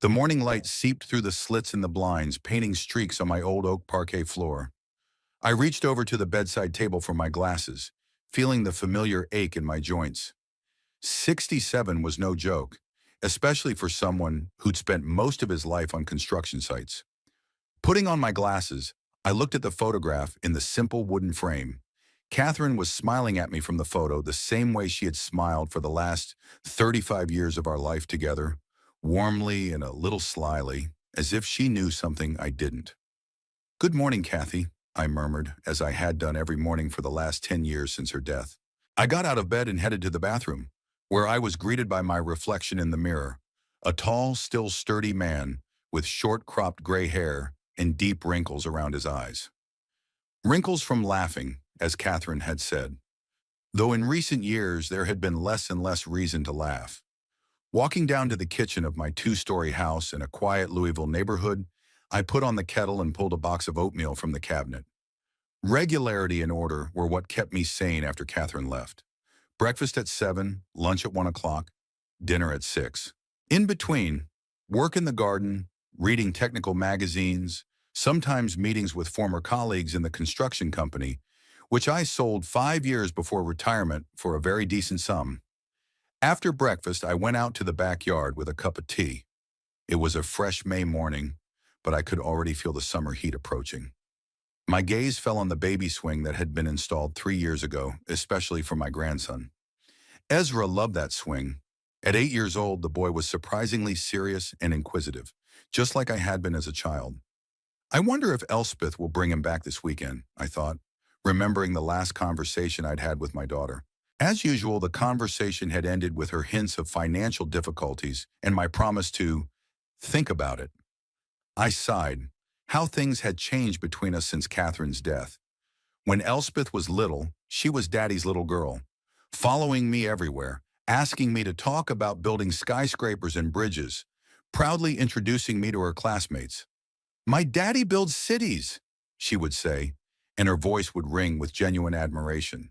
The morning light seeped through the slits in the blinds, painting streaks on my old oak parquet floor. I reached over to the bedside table for my glasses, feeling the familiar ache in my joints. 67 was no joke, especially for someone who'd spent most of his life on construction sites. Putting on my glasses, I looked at the photograph in the simple wooden frame. Catherine was smiling at me from the photo the same way she had smiled for the last 35 years of our life together, warmly and a little slyly, as if she knew something I didn't. "Good morning, Kathy," I murmured, as I had done every morning for the last 10 years since her death. I got out of bed and headed to the bathroom, where I was greeted by my reflection in the mirror, a tall, still sturdy man with short cropped gray hair and deep wrinkles around his eyes. Wrinkles from laughing, as Catherine had said, though in recent years there had been less and less reason to laugh. Walking down to the kitchen of my two-story house in a quiet Louisville neighborhood, I put on the kettle and pulled a box of oatmeal from the cabinet. Regularity and order were what kept me sane after Catherine left. Breakfast at 7, lunch at 1 o'clock, dinner at 6. In between, work in the garden, reading technical magazines, sometimes meetings with former colleagues in the construction company, which I sold 5 years before retirement for a very decent sum. After breakfast, I went out to the backyard with a cup of tea. It was a fresh May morning, but I could already feel the summer heat approaching. My gaze fell on the baby swing that had been installed 3 years ago, especially for my grandson. Ezra loved that swing. At 8 years old, the boy was surprisingly serious and inquisitive, just like I had been as a child. I wonder if Elspeth will bring him back this weekend, I thought, remembering the last conversation I'd had with my daughter. As usual, the conversation had ended with her hints of financial difficulties and my promise to think about it. I sighed. How things had changed between us since Catherine's death. When Elspeth was little, she was Daddy's little girl, following me everywhere, asking me to talk about building skyscrapers and bridges, proudly introducing me to her classmates. "My daddy builds cities," she would say, and her voice would ring with genuine admiration.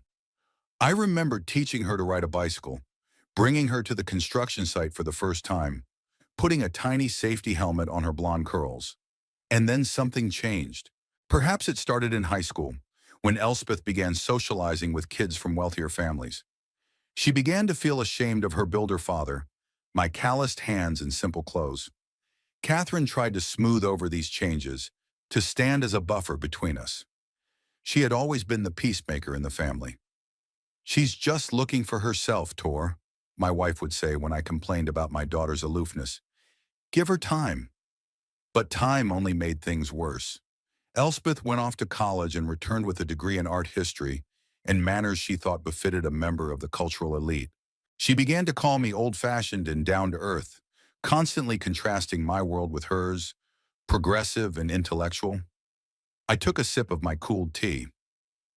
I remembered teaching her to ride a bicycle, bringing her to the construction site for the first time, putting a tiny safety helmet on her blonde curls. And then something changed. Perhaps it started in high school, when Elspeth began socializing with kids from wealthier families. She began to feel ashamed of her builder father, my calloused hands and simple clothes. Catherine tried to smooth over these changes, to stand as a buffer between us. She had always been the peacemaker in the family. "She's just looking for herself, Tor," my wife would say when I complained about my daughter's aloofness. "Give her time." But time only made things worse. Elspeth went off to college and returned with a degree in art history and manners she thought befitted a member of the cultural elite. She began to call me old-fashioned and down-to-earth, constantly contrasting my world with hers, progressive and intellectual. I took a sip of my cooled tea.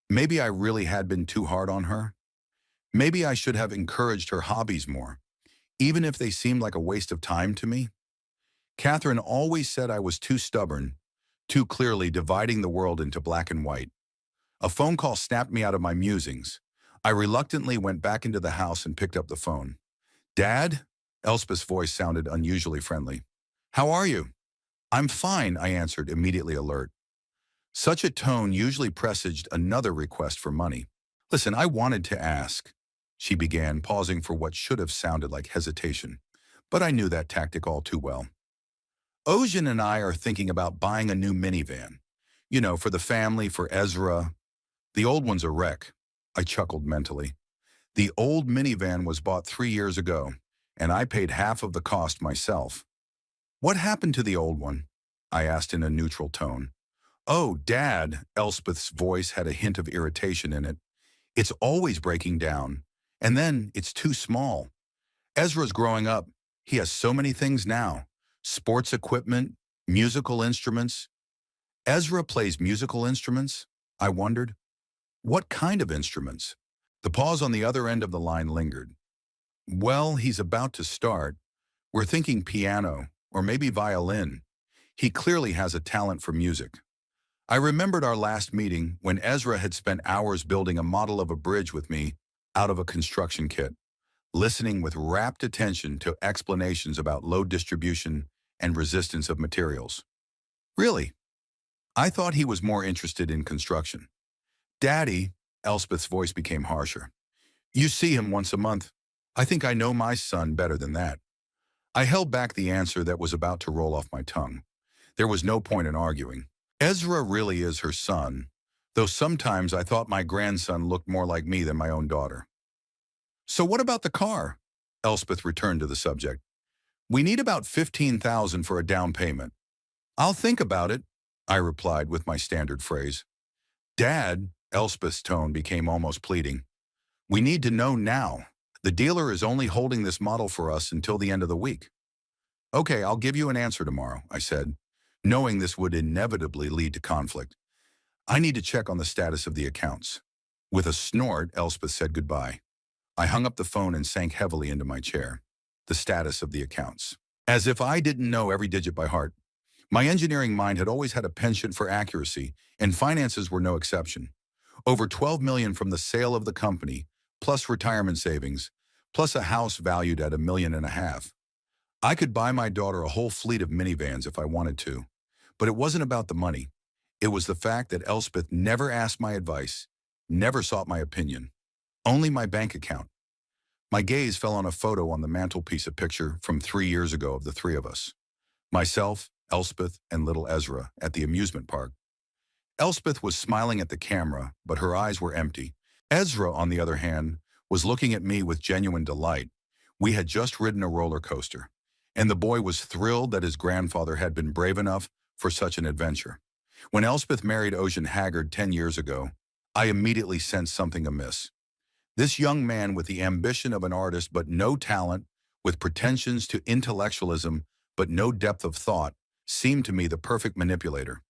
Maybe I really had been too hard on her. Maybe I should have encouraged her hobbies more, even if they seemed like a waste of time to me. Catherine always said I was too stubborn, too clearly dividing the world into black and white. A phone call snapped me out of my musings. I reluctantly went back into the house and picked up the phone. "Dad?" Elspeth's voice sounded unusually friendly. "How are you?" "I'm fine," I answered, immediately alert. Such a tone usually presaged another request for money. "Listen, I wanted to ask," she began, pausing for what should have sounded like hesitation. But I knew that tactic all too well. "Ocean and I are thinking about buying a new minivan. For the family, for Ezra. The old one's a wreck." I chuckled mentally. "The old minivan was bought 3 years ago, and I paid half of the cost myself." "What happened to the old one?" I asked in a neutral tone. "Oh, Dad," Elspeth's voice had a hint of irritation in it. "It's always breaking down. And then it's too small. Ezra's growing up. He has so many things now. Sports equipment, musical instruments." "Ezra plays musical instruments?" I wondered. "What kind of instruments?" The pause on the other end of the line lingered. "Well, he's about to start. We're thinking piano, or maybe violin. He clearly has a talent for music." I remembered our last meeting when Ezra had spent hours building a model of a bridge with me out of a construction kit, listening with rapt attention to explanations about load distribution and resistance of materials. Really? I thought he was more interested in construction. Daddy, Elspeth's voice became harsher. You see him once a month. I think I know my son better than that. I held back the answer that was about to roll off my tongue. There was no point in arguing. Ezra really is her son, though sometimes I thought my grandson looked more like me than my own daughter. So what about the car? Elspeth returned to the subject. We need about $15,000 for a down payment. I'll think about it, I replied with my standard phrase. Dad, Elspeth's tone became almost pleading. We need to know now. The dealer is only holding this model for us until the end of the week. Okay, I'll give you an answer tomorrow, I said, knowing this would inevitably lead to conflict. I need to check on the status of the accounts. With a snort, Elspeth said goodbye. I hung up the phone and sank heavily into my chair. The status of the accounts. As if I didn't know every digit by heart. My engineering mind had always had a penchant for accuracy, and finances were no exception. Over $12 million from the sale of the company, plus retirement savings, plus a house valued at $1.5 million. I could buy my daughter a whole fleet of minivans if I wanted to. But it wasn't about the money. It was the fact that Elspeth never asked my advice, never sought my opinion. Only my bank account. My gaze fell on a photo on the mantelpiece, a picture from 3 years ago of the three of us. Myself, Elspeth, and little Ezra at the amusement park. Elspeth was smiling at the camera, but her eyes were empty. Ezra, on the other hand, was looking at me with genuine delight. We had just ridden a roller coaster, and the boy was thrilled that his grandfather had been brave enough for such an adventure. When Elspeth married Ocean Haggard 10 years ago, I immediately sensed something amiss. This young man with the ambition of an artist but no talent, with pretensions to intellectualism but no depth of thought, seemed to me the perfect manipulator.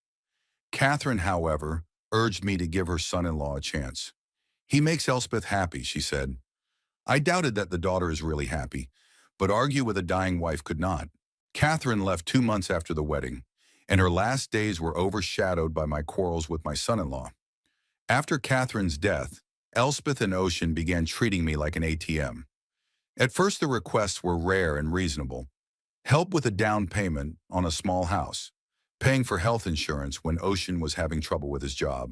Catherine, however, urged me to give her son-in-law a chance. He makes Elspeth happy, she said. I doubted that the daughter is really happy, but argue with a dying wife could not. Catherine left 2 months after the wedding, and her last days were overshadowed by my quarrels with my son-in-law. After Catherine's death, Elspeth and Ocean began treating me like an ATM. At first the requests were rare and reasonable. Help with a down payment on a small house, paying for health insurance when Ocean was having trouble with his job.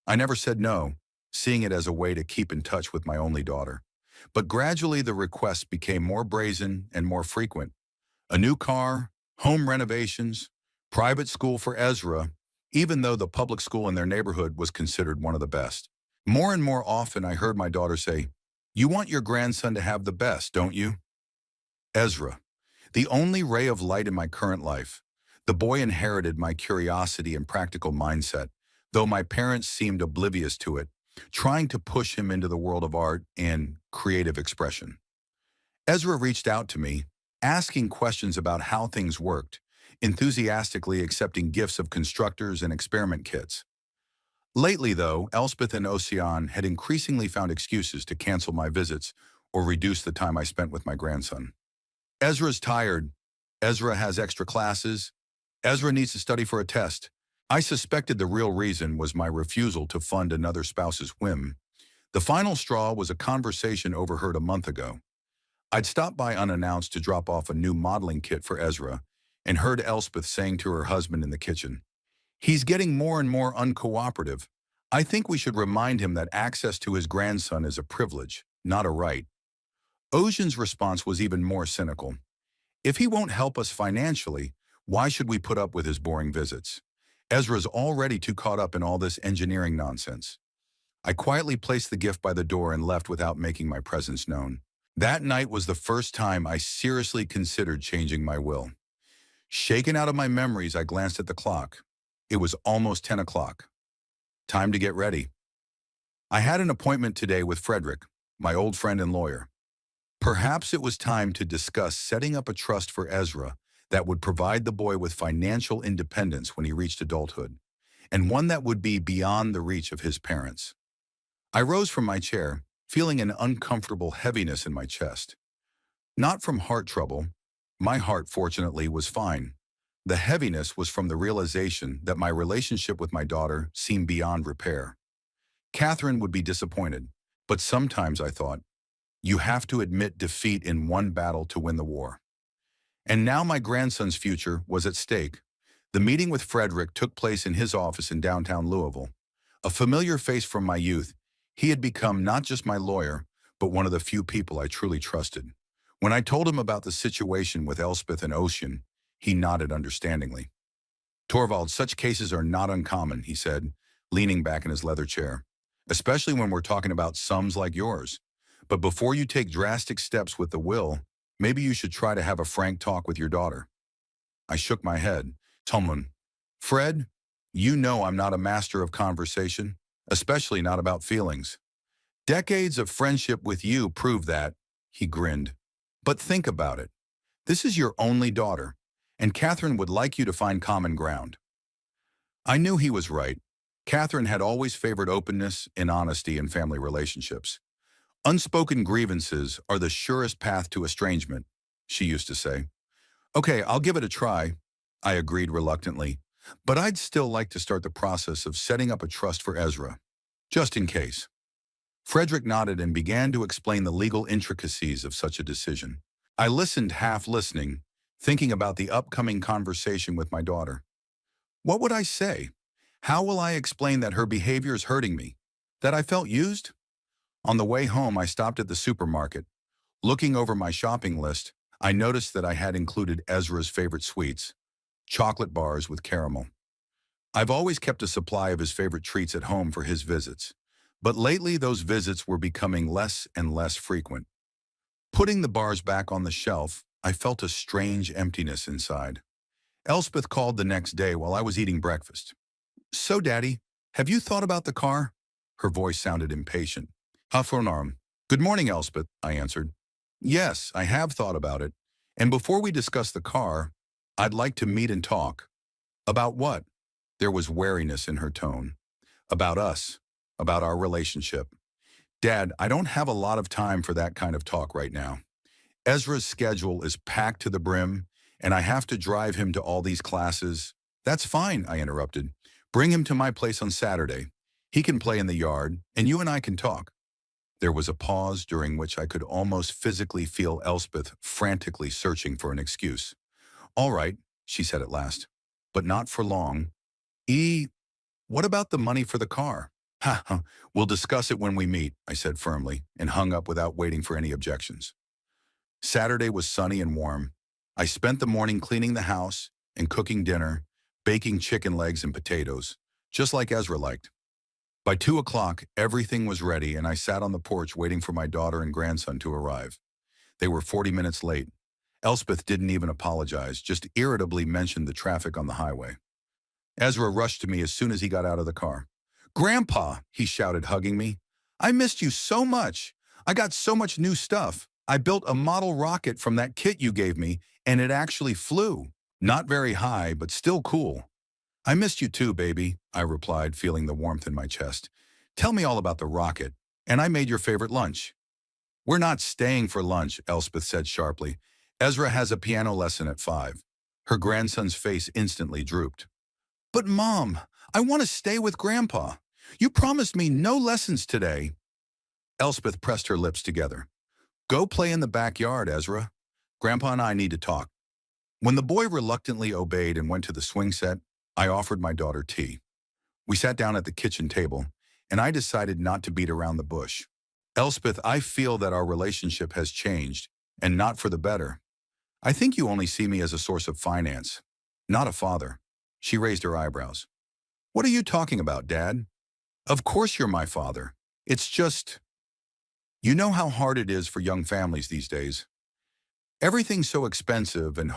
I never said no, seeing it as a way to keep in touch with my only daughter. But gradually the requests became more brazen and more frequent. A new car, home renovations, private school for Ezra, even though the public school in their neighborhood was considered one of the best. More and more often I heard my daughter say, "You want your grandson to have the best, don't you?" Ezra, the only ray of light in my current life. The boy inherited my curiosity and practical mindset, though my parents seemed oblivious to it, trying to push him into the world of art and creative expression. Ezra reached out to me, asking questions about how things worked, enthusiastically accepting gifts of constructors and experiment kits. Lately, though, Elspeth and Ocean had increasingly found excuses to cancel my visits or reduce the time I spent with my grandson. Ezra's tired. Ezra has extra classes. Ezra needs to study for a test. I suspected the real reason was my refusal to fund another spouse's whim. The final straw was a conversation overheard a month ago. I'd stopped by unannounced to drop off a new modeling kit for Ezra and heard Elspeth saying to her husband in the kitchen, "He's getting more and more uncooperative. I think we should remind him that access to his grandson is a privilege, not a right." Ocean's response was even more cynical. "If he won't help us financially, why should we put up with his boring visits? Ezra's already too caught up in all this engineering nonsense." I quietly placed the gift by the door and left without making my presence known. That night was the first time I seriously considered changing my will. Shaken out of my memories, I glanced at the clock. It was almost 10 o'clock. Time to get ready. I had an appointment today with Frederick, my old friend and lawyer. Perhaps it was time to discuss setting up a trust for Ezra that would provide the boy with financial independence when he reached adulthood, and one that would be beyond the reach of his parents. I rose from my chair, feeling an uncomfortable heaviness in my chest. Not from heart trouble. My heart, fortunately, was fine. The heaviness was from the realization that my relationship with my daughter seemed beyond repair. Catherine would be disappointed, but sometimes I thought, you have to admit defeat in one battle to win the war. And now my grandson's future was at stake. The meeting with Frederick took place in his office in downtown Louisville. A familiar face from my youth, he had become not just my lawyer, but one of the few people I truly trusted. When I told him about the situation with Elspeth and Ocean, he nodded understandingly. Torvald, such cases are not uncommon, he said, leaning back in his leather chair, especially when we're talking about sums like yours. But before you take drastic steps with the will, maybe you should try to have a frank talk with your daughter. I shook my head. Tomlin, Fred, you know I'm not a master of conversation, especially not about feelings. Decades of friendship with you prove that, he grinned. But think about it. This is your only daughter, and Catherine would like you to find common ground. I knew he was right. Catherine had always favored openness and honesty in family relationships. Unspoken grievances are the surest path to estrangement, she used to say. Okay, I'll give it a try, I agreed reluctantly, but I'd still like to start the process of setting up a trust for Ezra, just in case. Frederick nodded and began to explain the legal intricacies of such a decision. I listened, half listening, thinking about the upcoming conversation with my daughter. What would I say? How will I explain that her behavior is hurting me? That I felt used? On the way home, I stopped at the supermarket. Looking over my shopping list, I noticed that I had included Ezra's favorite sweets, chocolate bars with caramel. I've always kept a supply of his favorite treats at home for his visits, but lately those visits were becoming less and less frequent. Putting the bars back on the shelf, I felt a strange emptiness inside. Elspeth called the next day while I was eating breakfast. So, Daddy, have you thought about the car? Her voice sounded impatient. Hafornarm. Good morning, Elspeth, I answered. Yes, I have thought about it. And before we discuss the car, I'd like to meet and talk. About what? There was wariness in her tone. About us. About our relationship. Dad, I don't have a lot of time for that kind of talk right now. Ezra's schedule is packed to the brim, and I have to drive him to all these classes. That's fine, I interrupted. Bring him to my place on Saturday. He can play in the yard, and you and I can talk. There was a pause during which I could almost physically feel Elspeth frantically searching for an excuse. All right, she said at last, but not for long. What about the money for the car? Ha ha, we'll discuss it when we meet, I said firmly, and hung up without waiting for any objections. Saturday was sunny and warm. I spent the morning cleaning the house and cooking dinner, baking chicken legs and potatoes, just like Ezra liked. By 2 o'clock, everything was ready, and I sat on the porch waiting for my daughter and grandson to arrive. They were 40 minutes late. Elspeth didn't even apologize, just irritably mentioned the traffic on the highway. Ezra rushed to me as soon as he got out of the car. Grandpa, he shouted, hugging me. I missed you so much. I got so much new stuff. I built a model rocket from that kit you gave me, and it actually flew. Not very high, but still cool. I missed you too, baby, I replied, feeling the warmth in my chest. Tell me all about the rocket, and I made your favorite lunch. We're not staying for lunch, Elspeth said sharply. Ezra has a piano lesson at 5. Her grandson's face instantly drooped. But Mom, I want to stay with Grandpa. You promised me no lessons today. Elspeth pressed her lips together. Go play in the backyard, Ezra. Grandpa and I need to talk. When the boy reluctantly obeyed and went to the swing set, I offered my daughter tea. We sat down at the kitchen table, and I decided not to beat around the bush. Elspeth, I feel that our relationship has changed, and not for the better. I think you only see me as a source of finance, not a father. She raised her eyebrows. What are you talking about, Dad? Of course you're my father. It's just... You know how hard it is for young families these days. Everything's so expensive, and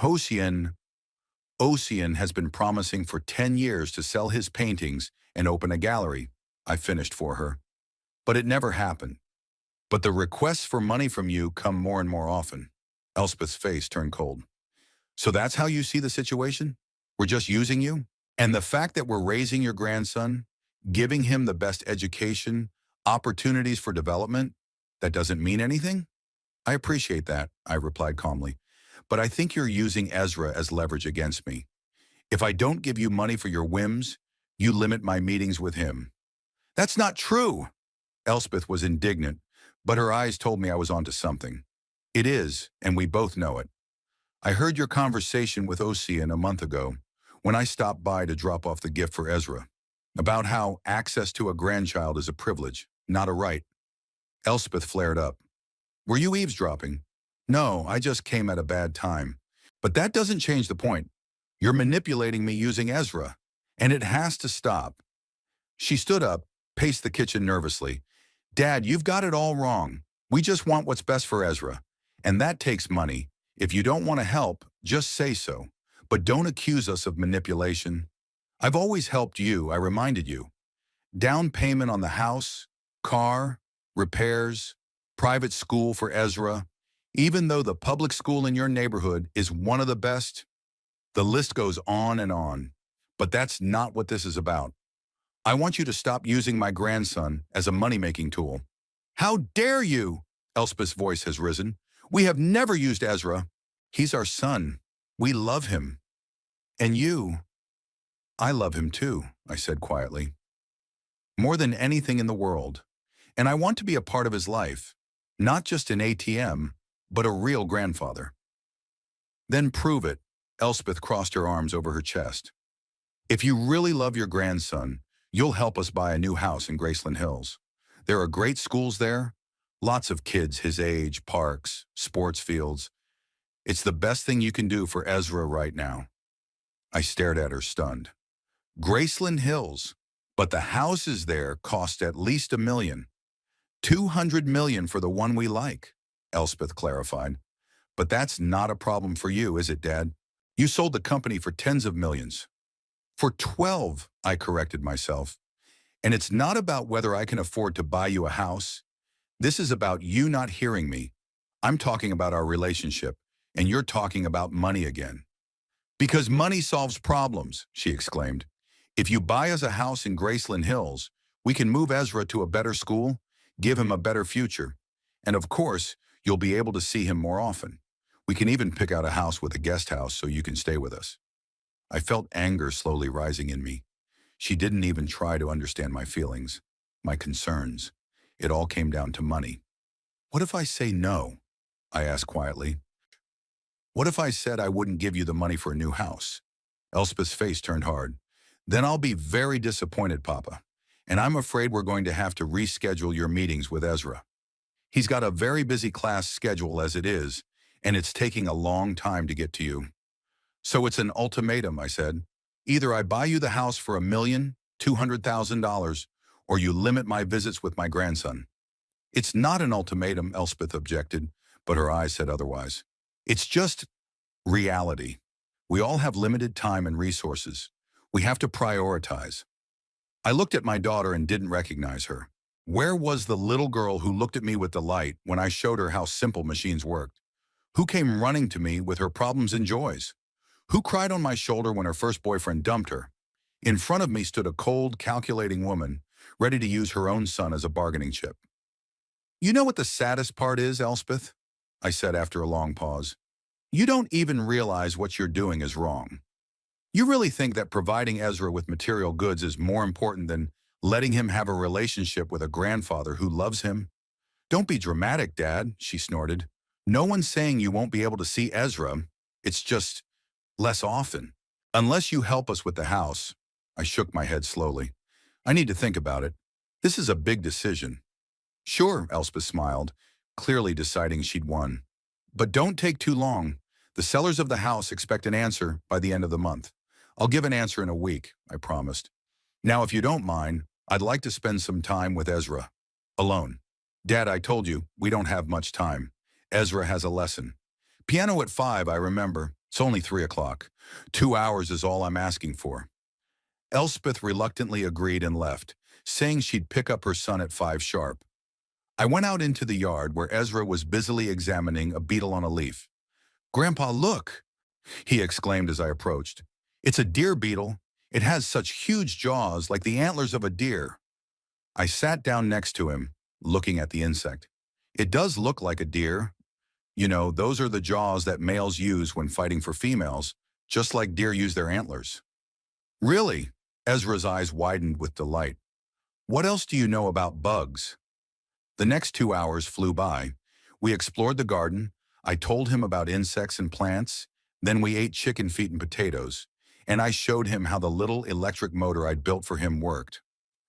Ocean has been promising for 10 years to sell his paintings and open a gallery, I finished for her. But it never happened. But the requests for money from you come more and more often. Elspeth's face turned cold. So that's how you see the situation? We're just using you? And the fact that we're raising your grandson, giving him the best education, opportunities for development, that doesn't mean anything? I appreciate that, I replied calmly. But I think you're using Ezra as leverage against me. If I don't give you money for your whims, you limit my meetings with him. That's not true. Elspeth was indignant, but her eyes told me I was onto something. It is, and we both know it. I heard your conversation with Ocean a month ago when I stopped by to drop off the gift for Ezra, about how access to a grandchild is a privilege, not a right. Elspeth flared up. Were you eavesdropping? No, I just came at a bad time. But that doesn't change the point. You're manipulating me using Ezra, and it has to stop. She stood up, paced the kitchen nervously. Dad, you've got it all wrong. We just want what's best for Ezra. And that takes money. If you don't want to help, just say so. But don't accuse us of manipulation. I've always helped you, I reminded you. Down payment on the house, car, repairs, private school for Ezra. Even though the public school in your neighborhood is one of the best, the list goes on and on. But that's not what this is about. I want you to stop using my grandson as a money-making tool. How dare you? Elspeth's voice has risen. We have never used Ezra. He's our son. We love him. And you? I love him too, I said quietly. More than anything in the world. And I want to be a part of his life. Not just an ATM, but a real grandfather. Then prove it. Elspeth crossed her arms over her chest. If you really love your grandson, you'll help us buy a new house in Graceland Hills. There are great schools there, lots of kids his age, parks, sports fields. It's the best thing you can do for Ezra right now. I stared at her stunned. Graceland Hills, but the houses there cost at least $1 million. $200 million for the one we like, Elspeth clarified. But that's not a problem for you, is it, Dad? You sold the company for tens of millions. For 12, I corrected myself. And it's not about whether I can afford to buy you a house. This is about you not hearing me. I'm talking about our relationship, and you're talking about money again. Because money solves problems, she exclaimed. If you buy us a house in Graceland Hills, we can move Ezra to a better school, give him a better future. And of course, you'll be able to see him more often. We can even pick out a house with a guest house so you can stay with us. I felt anger slowly rising in me. She didn't even try to understand my feelings, my concerns. It all came down to money. What if I say no? I asked quietly. What if I said I wouldn't give you the money for a new house? Elspeth's face turned hard. Then I'll be very disappointed, Papa. And I'm afraid we're going to have to reschedule your meetings with Ezra. He's got a very busy class schedule as it is, and it's taking a long time to get to you. So it's an ultimatum, I said. Either I buy you the house for $1,200,000, or you limit my visits with my grandson. It's not an ultimatum, Elspeth objected, but her eyes said otherwise. It's just reality. We all have limited time and resources. We have to prioritize. I looked at my daughter and didn't recognize her. Where was the little girl who looked at me with delight when I showed her how simple machines worked? Who came running to me with her problems and joys? Who cried on my shoulder when her first boyfriend dumped her? In front of me stood a cold, calculating woman, ready to use her own son as a bargaining chip. You know what the saddest part is, Elspeth? I said after a long pause. You don't even realize what you're doing is wrong. You really think that providing Ezra with material goods is more important than letting him have a relationship with a grandfather who loves him? Don't be dramatic, Dad, she snorted. No one's saying you won't be able to see Ezra. It's just less often. Unless you help us with the house. I shook my head slowly. I need to think about it. This is a big decision. Sure, Elspeth smiled, clearly deciding she'd won. But don't take too long. The sellers of the house expect an answer by the end of the month. I'll give an answer in a week, I promised. Now, if you don't mind, I'd like to spend some time with Ezra. Alone. Dad, I told you, we don't have much time. Ezra has a lesson. Piano at 5, I remember. It's only 3 o'clock. 2 hours is all I'm asking for. Elspeth reluctantly agreed and left, saying she'd pick up her son at 5 sharp. I went out into the yard where Ezra was busily examining a beetle on a leaf. Grandpa, look, he exclaimed as I approached. It's a deer beetle. It has such huge jaws like the antlers of a deer. I sat down next to him, looking at the insect. It does look like a deer. You know, those are the jaws that males use when fighting for females, just like deer use their antlers. Really? Ezra's eyes widened with delight. What else do you know about bugs? The next 2 hours flew by. We explored the garden. I told him about insects and plants, Then we ate chicken feet and potatoes, and I showed him how the little electric motor I'd built for him worked.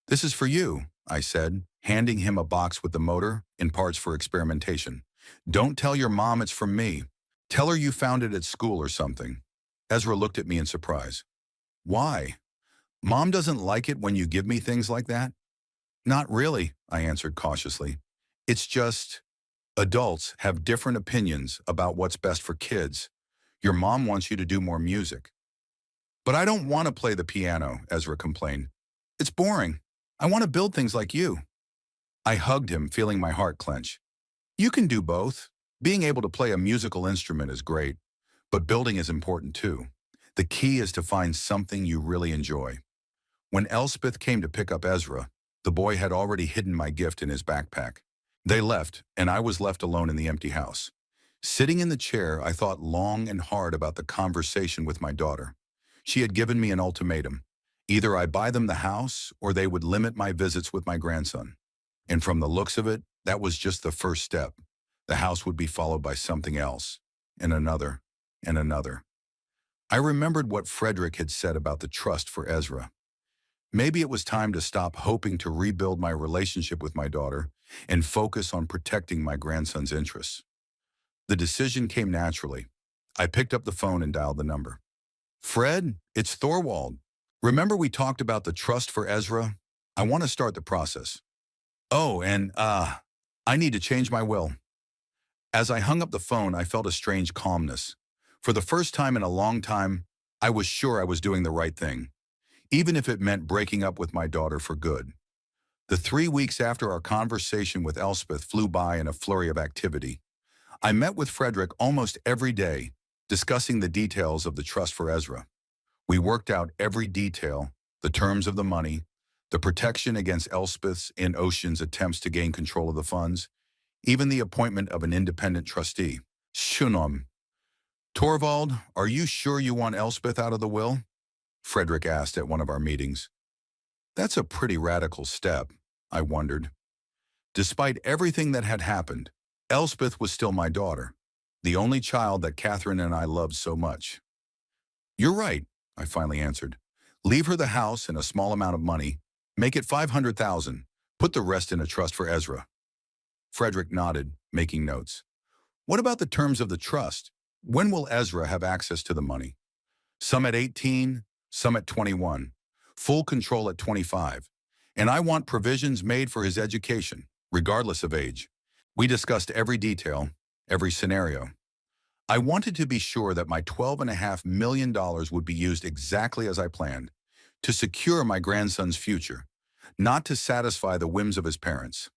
"This is for you," I said, handing him a box with the motor in parts for experimentation. "Don't tell your mom it's from me. Tell her you found it at school or something." Ezra looked at me in surprise. "Why? Mom doesn't like it when you give me things like that?" "Not really," I answered cautiously. "It's just, adults have different opinions about what's best for kids. Your mom wants you to do more music." "But I don't want to play the piano," Ezra complained. "It's boring. I want to build things like you." I hugged him, feeling my heart clench. "You can do both. Being able to play a musical instrument is great, but building is important too. The key is to find something you really enjoy." When Elspeth came to pick up Ezra, the boy had already hidden my gift in his backpack. They left, and I was left alone in the empty house. Sitting in the chair, I thought long and hard about the conversation with my daughter. She had given me an ultimatum. Either I buy them the house, or they would limit my visits with my grandson. And from the looks of it, that was just the first step. The house would be followed by something else, and another, and another. I remembered what Frederick had said about the trust for Ezra. Maybe it was time to stop hoping to rebuild my relationship with my daughter and focus on protecting my grandson's interests. The decision came naturally. I picked up the phone and dialed the number. "Fred, it's Thorwald. Remember we talked about the trust for Ezra? I want to start the process." "Oh, and, I need to change my will." As I hung up the phone, I felt a strange calmness. For the first time in a long time, I was sure I was doing the right thing, even if it meant breaking up with my daughter for good. The 3 weeks after our conversation with Elspeth flew by in a flurry of activity. I met with Frederick almost every day, discussing the details of the trust for Ezra. We worked out every detail, the terms of the money, the protection against Elspeth's and Ocean's attempts to gain control of the funds, even the appointment of an independent trustee. "Shunom. Torvald, are you sure you want Elspeth out of the will?" Frederick asked at one of our meetings. "That's a pretty radical step," I wondered. Despite everything that had happened, Elspeth was still my daughter, the only child that Catherine and I loved so much. "You're right," I finally answered. "Leave her the house and a small amount of money. Make it 500,000. Put the rest in a trust for Ezra." Frederick nodded, making notes. "What about the terms of the trust? When will Ezra have access to the money?" "Some at 18, some at 21. Full control at 25. And I want provisions made for his education, regardless of age." We discussed every detail, every scenario. I wanted to be sure that my $12.5 million would be used exactly as I planned, to secure my grandson's future, not to satisfy the whims of his parents.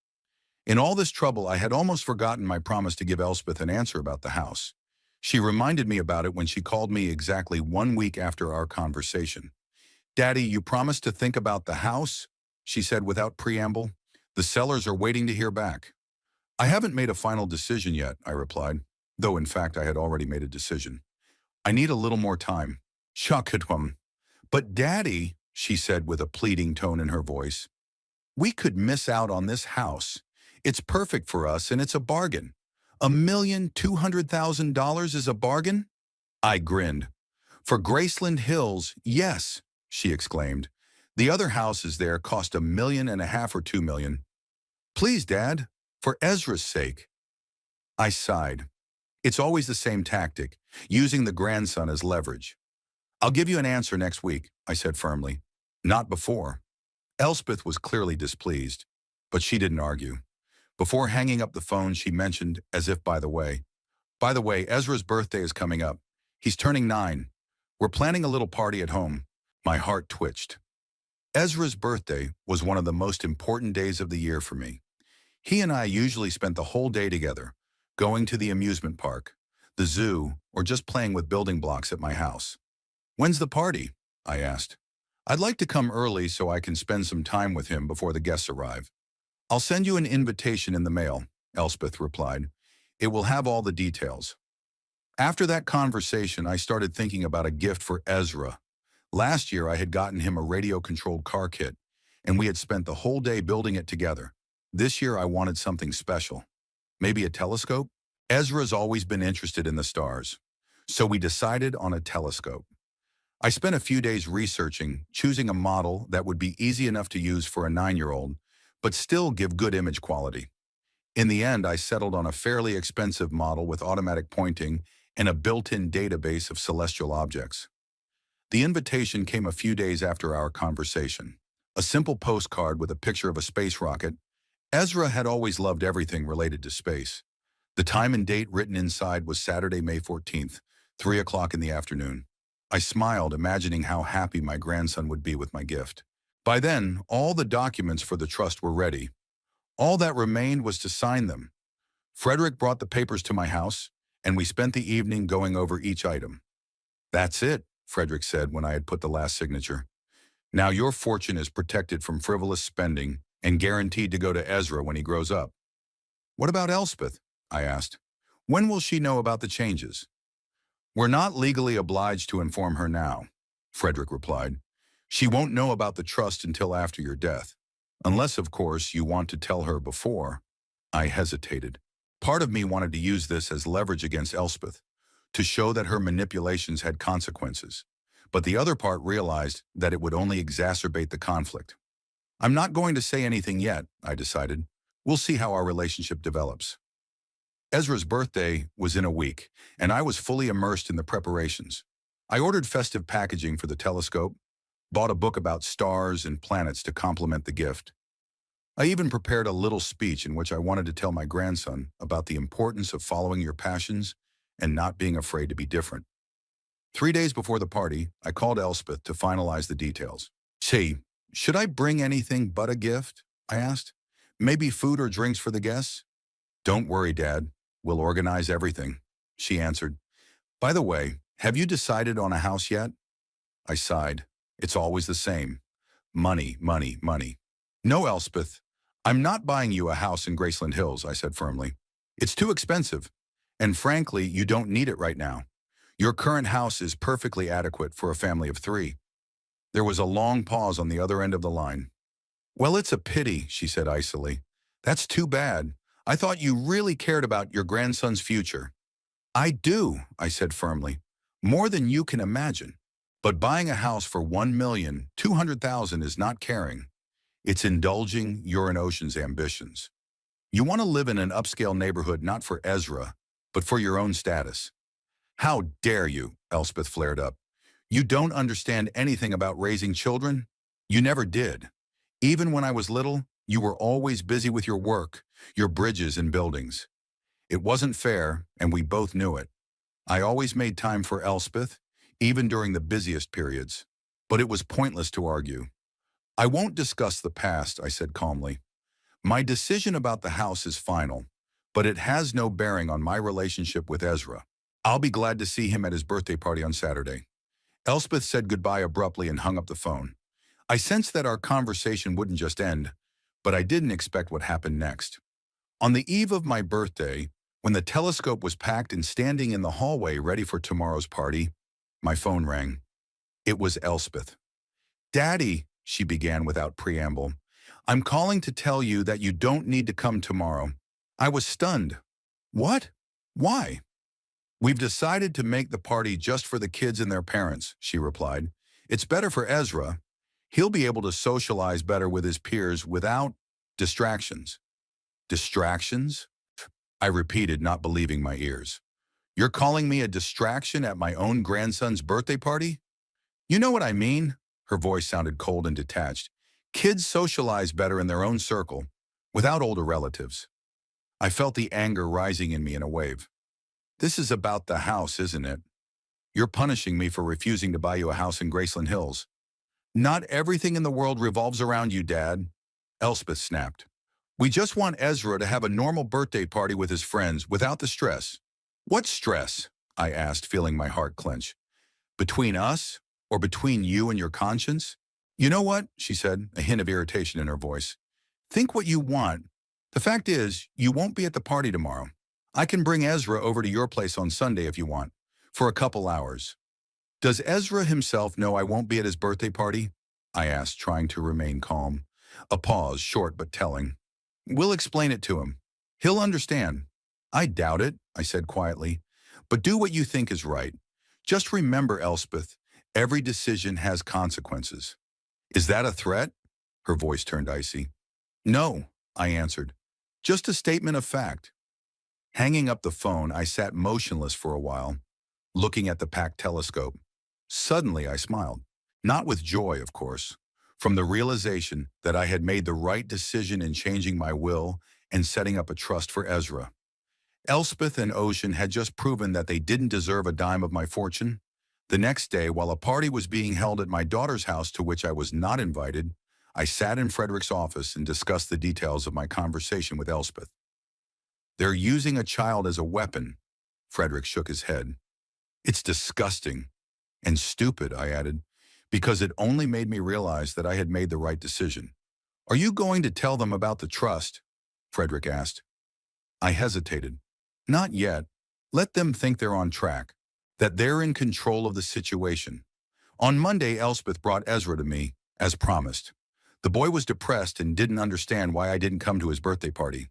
In all this trouble, I had almost forgotten my promise to give Elspeth an answer about the house. She reminded me about it when she called me exactly 1 week after our conversation. "Daddy, you promised to think about the house?" she said without preamble. "The sellers are waiting to hear back." "I haven't made a final decision yet," I replied, though in fact I had already made a decision. "I need a little more time." "Shakadwam." "But Daddy," she said with a pleading tone in her voice, "we could miss out on this house. It's perfect for us and it's a bargain. $1,200,000 is a bargain?" I grinned. "For Graceland Hills, yes," she exclaimed. "The other houses there cost $1.5 million or $2 million. Please, Dad, for Ezra's sake." I sighed. It's always the same tactic, using the grandson as leverage. "I'll give you an answer next week," I said firmly. "Not before." Elspeth was clearly displeased, but she didn't argue. Before hanging up the phone, she mentioned, as if by the way, Ezra's birthday is coming up. He's turning 9. We're planning a little party at home." My heart twitched. Ezra's birthday was one of the most important days of the year for me. He and I usually spent the whole day together, going to the amusement park, the zoo, or just playing with building blocks at my house. "When's the party?" I asked. "I'd like to come early so I can spend some time with him before the guests arrive." "I'll send you an invitation in the mail," Elspeth replied. "It will have all the details." After that conversation, I started thinking about a gift for Ezra. Last year, I had gotten him a radio-controlled car kit, and we had spent the whole day building it together. This year, I wanted something special. Maybe a telescope? Ezra's always been interested in the stars. So we decided on a telescope. I spent a few days researching, choosing a model that would be easy enough to use for a 9-year-old, but still give good image quality. In the end, I settled on a fairly expensive model with automatic pointing and a built-in database of celestial objects. The invitation came a few days after our conversation. A simple postcard with a picture of a space rocket. Ezra had always loved everything related to space. The time and date written inside was Saturday, May 14th, 3 o'clock in the afternoon. I smiled, imagining how happy my grandson would be with my gift. By then, all the documents for the trust were ready. All that remained was to sign them. Frederick brought the papers to my house, and we spent the evening going over each item. "That's it," Frederick said when I had put the last signature. "Now your fortune is protected from frivolous spending and guaranteed to go to Ezra when he grows up." "What about Elspeth?" I asked. "When will she know about the changes?" "We're not legally obliged to inform her now," Frederick replied. "She won't know about the trust until after your death. Unless, of course, you want to tell her before." I hesitated. Part of me wanted to use this as leverage against Elspeth, to show that her manipulations had consequences. But the other part realized that it would only exacerbate the conflict. "I'm not going to say anything yet," I decided. "We'll see how our relationship develops." Ezra's birthday was in a week, and I was fully immersed in the preparations. I ordered festive packaging for the telescope, bought a book about stars and planets to complement the gift. I even prepared a little speech in which I wanted to tell my grandson about the importance of following your passions and not being afraid to be different. 3 days before the party, I called Elspeth to finalize the details. "Say, should I bring anything but a gift?" I asked. "Maybe food or drinks for the guests?" "Don't worry, Dad. We'll organize everything," she answered. "By the way, have you decided on a house yet?" I sighed. It's always the same. Money, money, money. "No, Elspeth. I'm not buying you a house in Graceland Hills," I said firmly. "It's too expensive. And frankly, you don't need it right now. Your current house is perfectly adequate for a family of 3. There was a long pause on the other end of the line. "Well, it's a pity," she said icily. "That's too bad. I thought you really cared about your grandson's future." "I do," I said firmly. "More than you can imagine. But buying a house for $1,200,000 is not caring. It's indulging your and Ocean's ambitions. You want to live in an upscale neighborhood not for Ezra, but for your own status." "How dare you?" Elspeth flared up. "You don't understand anything about raising children. You never did. Even when I was little, you were always busy with your work, your bridges and buildings. It wasn't fair, and we both knew it. I always made time for Elspeth, even during the busiest periods. But it was pointless to argue. "I won't discuss the past," I said calmly. "My decision about the house is final, but it has no bearing on my relationship with Ezra. I'll be glad to see him at his birthday party on Saturday." Elspeth said goodbye abruptly and hung up the phone. I sensed that our conversation wouldn't just end, but I didn't expect what happened next. On the eve of my birthday, when the telescope was packed and standing in the hallway ready for tomorrow's party, my phone rang. It was Elspeth. "Daddy," she began without preamble, "I'm calling to tell you that you don't need to come tomorrow." I was stunned. "What? Why?" "We've decided to make the party just for the kids and their parents," she replied. "It's better for Ezra. He'll be able to socialize better with his peers without distractions." "Distractions?" I repeated, not believing my ears. "You're calling me a distraction at my own grandson's birthday party?" "You know what I mean." Her voice sounded cold and detached. "Kids socialize better in their own circle, without older relatives." I felt the anger rising in me in a wave. "This is about the house, isn't it? You're punishing me for refusing to buy you a house in Graceland Hills." "Not everything in the world revolves around you, Dad," Elspeth snapped. "We just want Ezra to have a normal birthday party with his friends without the stress." "What stress?" I asked, feeling my heart clench. "Between us? Or between you and your conscience?" "You know what?" she said, a hint of irritation in her voice. "Think what you want. The fact is, you won't be at the party tomorrow. I can bring Ezra over to your place on Sunday if you want, for a couple hours." "Does Ezra himself know I won't be at his birthday party?" I asked, trying to remain calm. A pause, short but telling. "We'll explain it to him. He'll understand." "I doubt it," I said quietly. But do what you think is right. Just remember, Elspeth, every decision has consequences. Is that a threat? Her voice turned icy. No, I answered. Just a statement of fact. Hanging up the phone, I sat motionless for a while, looking at the packed telescope. Suddenly, I smiled. Not with joy, of course, from the realization that I had made the right decision in changing my will and setting up a trust for Ezra. Elspeth and Ocean had just proven that they didn't deserve a dime of my fortune. The next day, while a party was being held at my daughter's house to which I was not invited, I sat in Frederick's office and discussed the details of my conversation with Elspeth. They're using a child as a weapon. Frederick shook his head. It's disgusting. And stupid, I added, because it only made me realize that I had made the right decision. Are you going to tell them about the trust? Frederick asked. I hesitated. Not yet. Let them think they're on track, that they're in control of the situation. On Monday, Elspeth brought Ezra to me, as promised. The boy was depressed and didn't understand why I didn't come to his birthday party.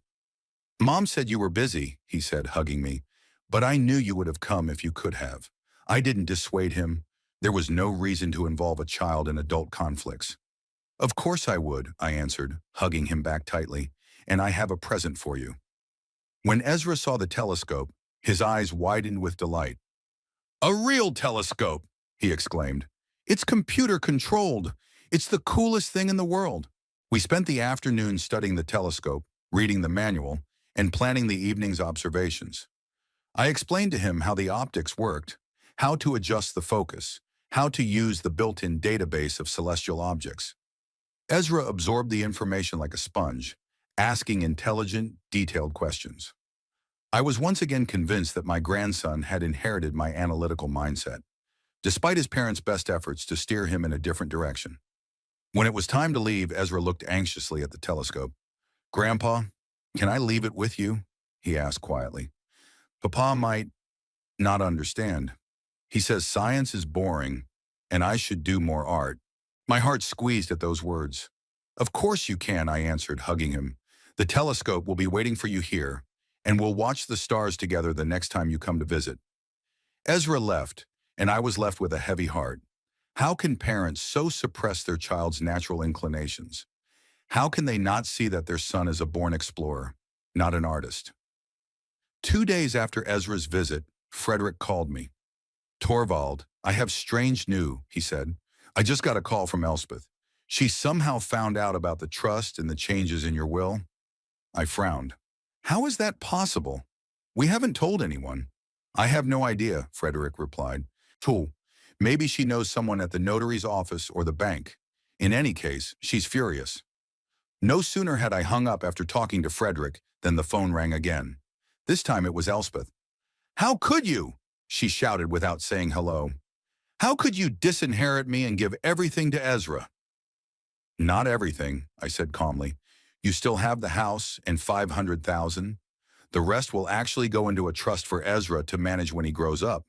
Mom said you were busy, he said, hugging me, but I knew you would have come if you could have. I didn't dissuade him. There was no reason to involve a child in adult conflicts. Of course I would, I answered, hugging him back tightly, and I have a present for you. When Ezra saw the telescope, his eyes widened with delight. A real telescope, he exclaimed. It's computer-controlled. It's the coolest thing in the world. We spent the afternoon studying the telescope, reading the manual, and planning the evening's observations. I explained to him how the optics worked, how to adjust the focus, how to use the built-in database of celestial objects. Ezra absorbed the information like a sponge, asking intelligent, detailed questions. I was once again convinced that my grandson had inherited my analytical mindset, despite his parents' best efforts to steer him in a different direction. When it was time to leave, Ezra looked anxiously at the telescope. Grandpa, can I leave it with you? He asked quietly. Papa might not understand. He says science is boring, and I should do more art. My heart squeezed at those words. Of course you can, I answered, hugging him. The telescope will be waiting for you here, and we'll watch the stars together the next time you come to visit. Ezra left, and I was left with a heavy heart. How can parents so suppress their child's natural inclinations? How can they not see that their son is a born explorer, not an artist? 2 days after Ezra's visit, Frederick called me. Torvald, I have strange news, he said. I just got a call from Elspeth. She somehow found out about the trust and the changes in your will. I frowned. How is that possible? We haven't told anyone. I have no idea, Frederick replied. Cool. Maybe she knows someone at the notary's office or the bank. In any case, she's furious. No sooner had I hung up after talking to Frederick than the phone rang again. This time it was Elspeth. How could you? She shouted without saying hello. How could you disinherit me and give everything to Ezra? Not everything, I said calmly. You still have the house and $500,000. The rest will actually go into a trust for Ezra to manage when he grows up.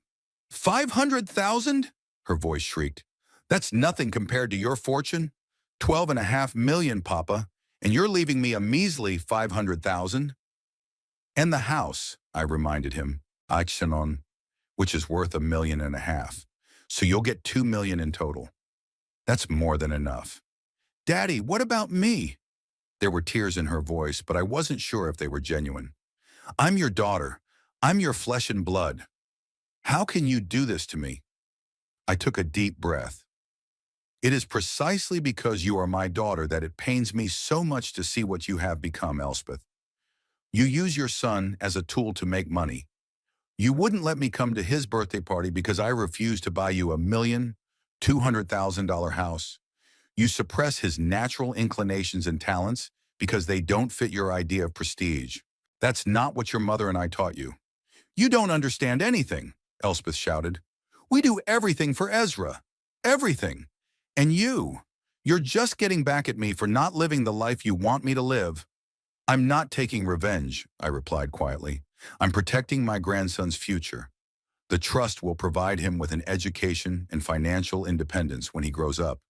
500,000? Her voice shrieked. That's nothing compared to your fortune. 12.5 million, Papa, and you're leaving me a measly 500,000. And the house, I reminded him, Aixenon, which is worth $1.5 million. So you'll get 2 million in total. That's more than enough. Daddy, what about me? There were tears in her voice, but I wasn't sure if they were genuine. I'm your daughter. I'm your flesh and blood. How can you do this to me? I took a deep breath. It is precisely because you are my daughter that it pains me so much to see what you have become, Elspeth. You use your son as a tool to make money. You wouldn't let me come to his birthday party because I refused to buy you $1,200,000 house. You suppress his natural inclinations and talents because they don't fit your idea of prestige. That's not what your mother and I taught you. You don't understand anything, Elspeth shouted. We do everything for Ezra. Everything. And you're just getting back at me for not living the life you want me to live. I'm not taking revenge, I replied quietly. I'm protecting my grandson's future. The trust will provide him with an education and financial independence when he grows up.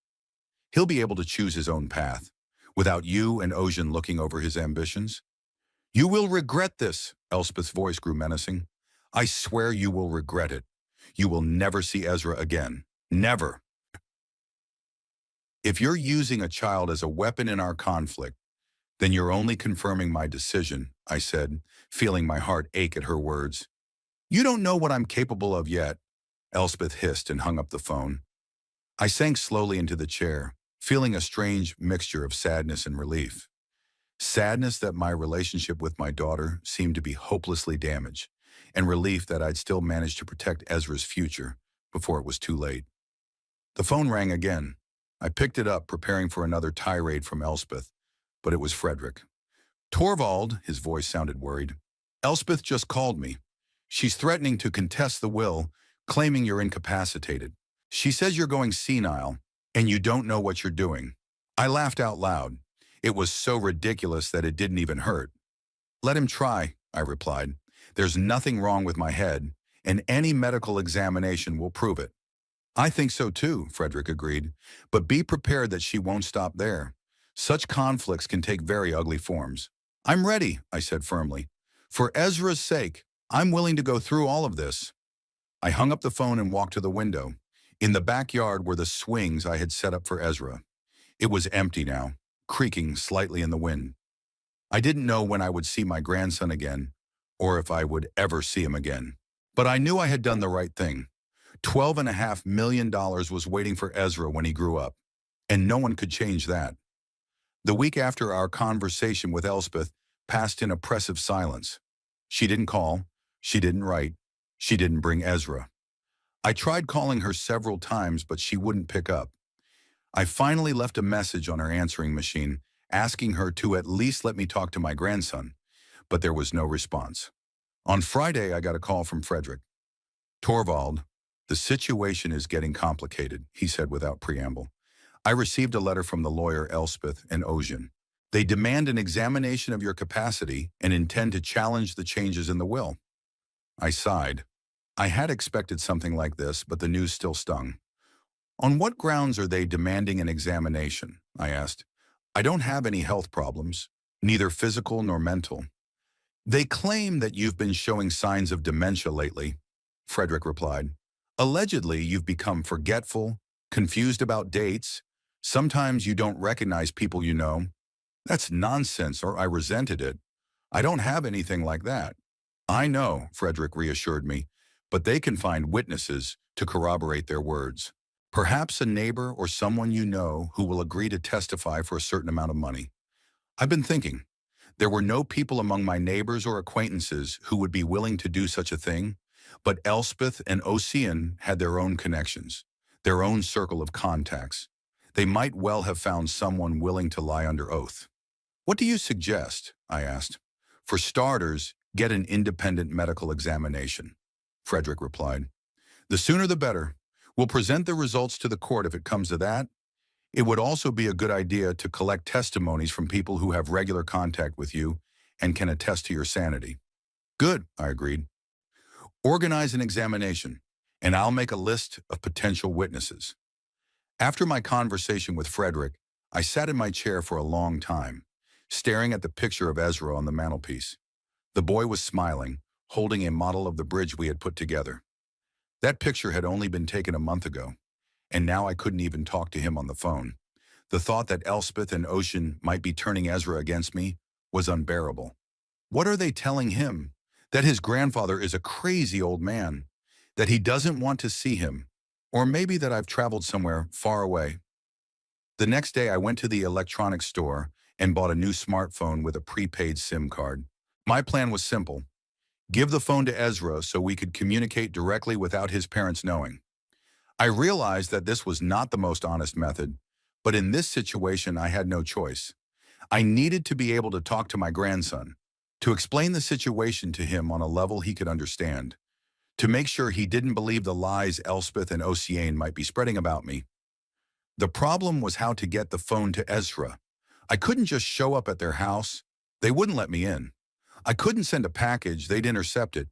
He'll be able to choose his own path, without you and Ocean looking over his ambitions. You will regret this, Elspeth's voice grew menacing. I swear you will regret it. You will never see Ezra again. Never. If you're using a child as a weapon in our conflict, then you're only confirming my decision, I said, feeling my heart ache at her words. You don't know what I'm capable of yet, Elspeth hissed and hung up the phone. I sank slowly into the chair, feeling a strange mixture of sadness and relief. Sadness that my relationship with my daughter seemed to be hopelessly damaged, and relief that I'd still managed to protect Ezra's future before it was too late. The phone rang again. I picked it up, preparing for another tirade from Elspeth, but it was Frederick. Torvald, his voice sounded worried. Elspeth just called me. She's threatening to contest the will, claiming you're incapacitated. She says you're going senile, and you don't know what you're doing. I laughed out loud. It was so ridiculous that it didn't even hurt. Let him try, I replied. There's nothing wrong with my head, and any medical examination will prove it. I think so too, Frederick agreed, but be prepared that she won't stop there. Such conflicts can take very ugly forms. I'm ready, I said firmly. For Ezra's sake, I'm willing to go through all of this. I hung up the phone and walked to the window. In the backyard were the swings I had set up for Ezra. It was empty now, creaking slightly in the wind. I didn't know when I would see my grandson again, or if I would ever see him again. But I knew I had done the right thing. $12.5 million was waiting for Ezra when he grew up, and no one could change that. The week after our conversation with Elspeth passed in oppressive silence. She didn't call, she didn't write, she didn't bring Ezra. I tried calling her several times, but she wouldn't pick up. I finally left a message on her answering machine, asking her to at least let me talk to my grandson, but there was no response. On Friday, I got a call from Frederick. Torvald, the situation is getting complicated, he said without preamble. I received a letter from the lawyer Elspeth and Ocean. They demand an examination of your capacity and intend to challenge the changes in the will. I sighed. I had expected something like this, but the news still stung. On what grounds are they demanding an examination? I asked. I don't have any health problems, neither physical nor mental. They claim that you've been showing signs of dementia lately, Frederick replied. Allegedly, you've become forgetful, confused about dates. Sometimes you don't recognize people you know. That's nonsense, or I resented it. I don't have anything like that. I know, Frederick reassured me, but they can find witnesses to corroborate their words. Perhaps a neighbor or someone you know who will agree to testify for a certain amount of money. I've been thinking. There were no people among my neighbors or acquaintances who would be willing to do such a thing, but Elspeth and Ocean had their own connections, their own circle of contacts. They might well have found someone willing to lie under oath. What do you suggest? I asked. For starters, get an independent medical examination, Frederick replied. The sooner the better. We'll present the results to the court if it comes to that. It would also be a good idea to collect testimonies from people who have regular contact with you and can attest to your sanity. Good, I agreed. Organize an examination, and I'll make a list of potential witnesses. After my conversation with Frederick, I sat in my chair for a long time, staring at the picture of Ezra on the mantelpiece. The boy was smiling, holding a model of the bridge we had put together. That picture had only been taken a month ago, and now I couldn't even talk to him on the phone. The thought that Elspeth and Ocean might be turning Ezra against me was unbearable. What are they telling him? That his grandfather is a crazy old man, that he doesn't want to see him, or maybe that I've traveled somewhere far away. The next day I went to the electronics store and bought a new smartphone with a prepaid SIM card. My plan was simple. Give the phone to Ezra so we could communicate directly without his parents knowing. I realized that this was not the most honest method, but in this situation I had no choice. I needed to be able to talk to my grandson, to explain the situation to him on a level he could understand, to make sure he didn't believe the lies Elspeth and Ocean might be spreading about me. The problem was how to get the phone to Ezra. I couldn't just show up at their house. They wouldn't let me in. I couldn't send a package, they'd intercept it.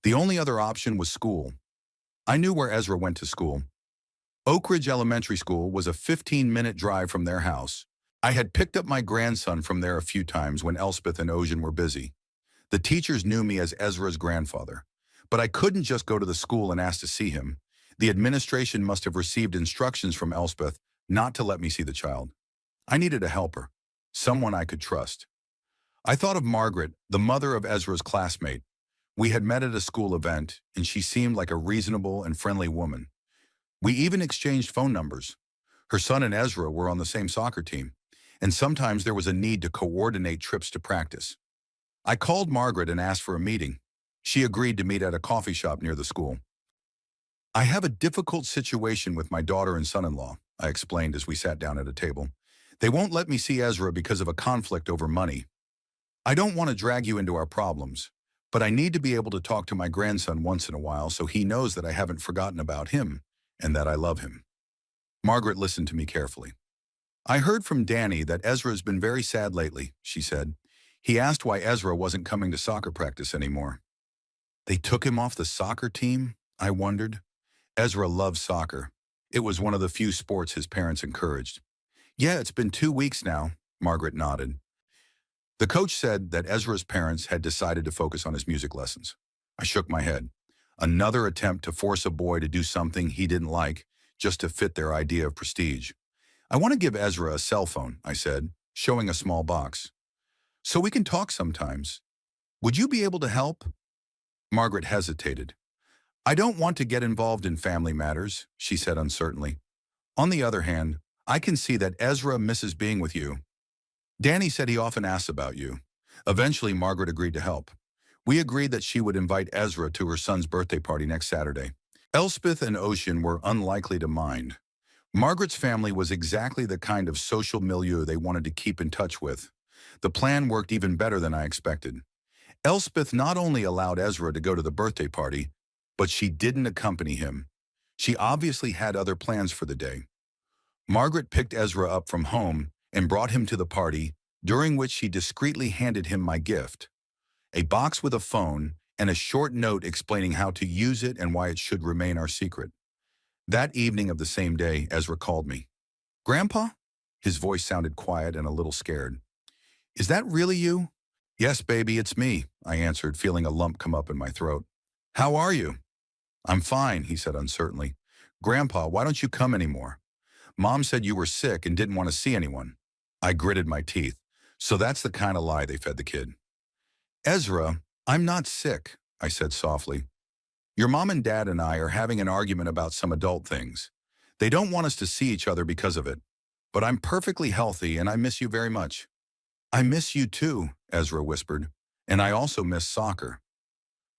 The only other option was school. I knew where Ezra went to school. Oak Ridge Elementary School was a 15-minute drive from their house. I had picked up my grandson from there a few times when Elspeth and Ocean were busy. The teachers knew me as Ezra's grandfather, But I couldn't just go to the school and ask to see him. The administration must have received instructions from Elspeth not to let me see the child. I needed a helper, someone I could trust. I thought of Margaret, the mother of Ezra's classmate. We had met at a school event, and she seemed like a reasonable and friendly woman. We even exchanged phone numbers. Her son and Ezra were on the same soccer team, and sometimes there was a need to coordinate trips to practice. I called Margaret and asked for a meeting. She agreed to meet at a coffee shop near the school. I have a difficult situation with my daughter and son-in-law, I explained as we sat down at a table. They won't let me see Ezra because of a conflict over money. I don't want to drag you into our problems, but I need to be able to talk to my grandson once in a while so he knows that I haven't forgotten about him and that I love him. Margaret listened to me carefully. I heard from Danny that Ezra's been very sad lately, she said. He asked why Ezra wasn't coming to soccer practice anymore. They took him off the soccer team? I wondered. Ezra loves soccer. It was one of the few sports his parents encouraged. Yeah, it's been 2 weeks now, Margaret nodded. The coach said that Ezra's parents had decided to focus on his music lessons. I shook my head. Another attempt to force a boy to do something he didn't like, just to fit their idea of prestige. I want to give Ezra a cell phone, I said, showing a small box. So we can talk sometimes. Would you be able to help? Margaret hesitated. I don't want to get involved in family matters, she said uncertainly. On the other hand, I can see that Ezra misses being with you. Danny said he often asks about you. Eventually, Margaret agreed to help. We agreed that she would invite Ezra to her son's birthday party next Saturday. Elspeth and Ocean were unlikely to mind. Margaret's family was exactly the kind of social milieu they wanted to keep in touch with. The plan worked even better than I expected. Elspeth not only allowed Ezra to go to the birthday party, but she didn't accompany him. She obviously had other plans for the day. Margaret picked Ezra up from home and brought him to the party, during which she discreetly handed him my gift, a box with a phone and a short note explaining how to use it and why it should remain our secret. That evening of the same day, Ezra called me. Grandpa? His voice sounded quiet and a little scared. Is that really you? Yes, baby, it's me, I answered, feeling a lump come up in my throat. How are you? I'm fine, he said uncertainly. Grandpa, why don't you come anymore? Mom said you were sick and didn't want to see anyone. I gritted my teeth. So that's the kind of lie they fed the kid. Ezra, I'm not sick, I said softly. Your mom and dad and I are having an argument about some adult things. They don't want us to see each other because of it. But I'm perfectly healthy and I miss you very much. I miss you too, Ezra whispered. And I also miss soccer.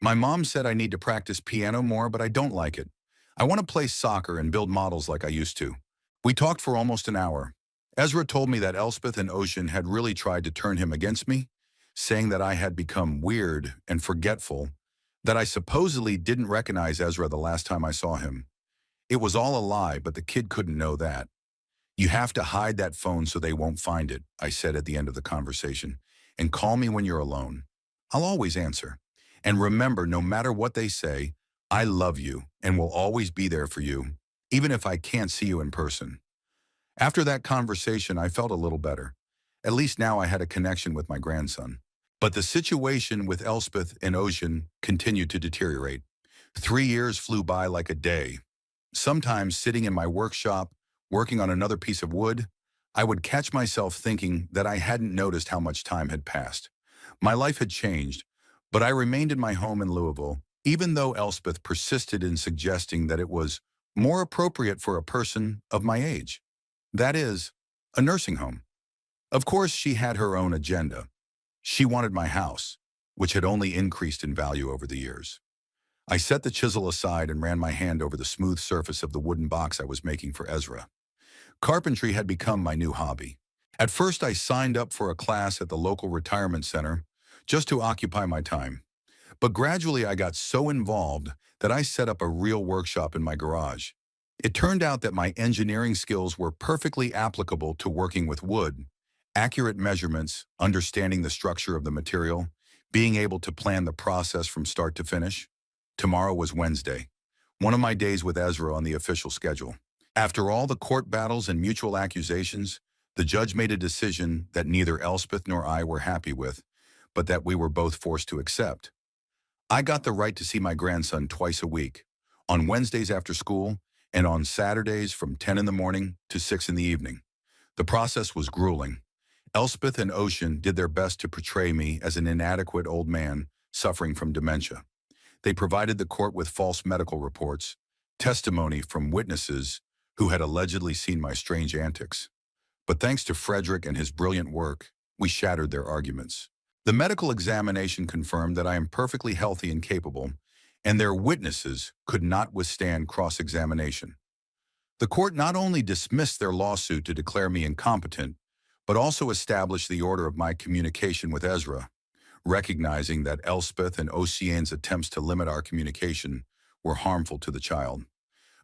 My mom said I need to practice piano more, but I don't like it. I want to play soccer and build models like I used to. We talked for almost an hour. Ezra told me that Elspeth and Ocean had really tried to turn him against me, saying that I had become weird and forgetful, that I supposedly didn't recognize Ezra the last time I saw him. It was all a lie, but the kid couldn't know that. You have to hide that phone so they won't find it, I said at the end of the conversation, and call me when you're alone. I'll always answer. And remember, no matter what they say, I love you and will always be there for you, even if I can't see you in person. After that conversation, I felt a little better. At least now I had a connection with my grandson. But the situation with Elspeth and Ocean continued to deteriorate. 3 years flew by like a day. Sometimes sitting in my workshop, working on another piece of wood, I would catch myself thinking that I hadn't noticed how much time had passed. My life had changed, but I remained in my home in Louisville, even though Elspeth persisted in suggesting that it was more appropriate for a person of my age. That is, a nursing home. Of course, she had her own agenda. She wanted my house, which had only increased in value over the years. I set the chisel aside and ran my hand over the smooth surface of the wooden box I was making for Ezra. Carpentry had become my new hobby. At first, I signed up for a class at the local retirement center just to occupy my time. But gradually, I got so involved that I set up a real workshop in my garage. It turned out that my engineering skills were perfectly applicable to working with wood. Accurate measurements, understanding the structure of the material, being able to plan the process from start to finish. Tomorrow was Wednesday, one of my days with Ezra on the official schedule. After all the court battles and mutual accusations, the judge made a decision that neither Elspeth nor I were happy with, but that we were both forced to accept. I got the right to see my grandson twice a week, on Wednesdays after school and on Saturdays from 10 in the morning to 6 in the evening. The process was grueling. Elspeth and Ocean did their best to portray me as an inadequate old man suffering from dementia. They provided the court with false medical reports, testimony from witnesses who had allegedly seen my strange antics. But thanks to Frederick and his brilliant work, we shattered their arguments. The medical examination confirmed that I am perfectly healthy and capable, and their witnesses could not withstand cross-examination. The court not only dismissed their lawsuit to declare me incompetent, but also established the order of my communication with Ezra, recognizing that Elspeth and Oceane's attempts to limit our communication were harmful to the child.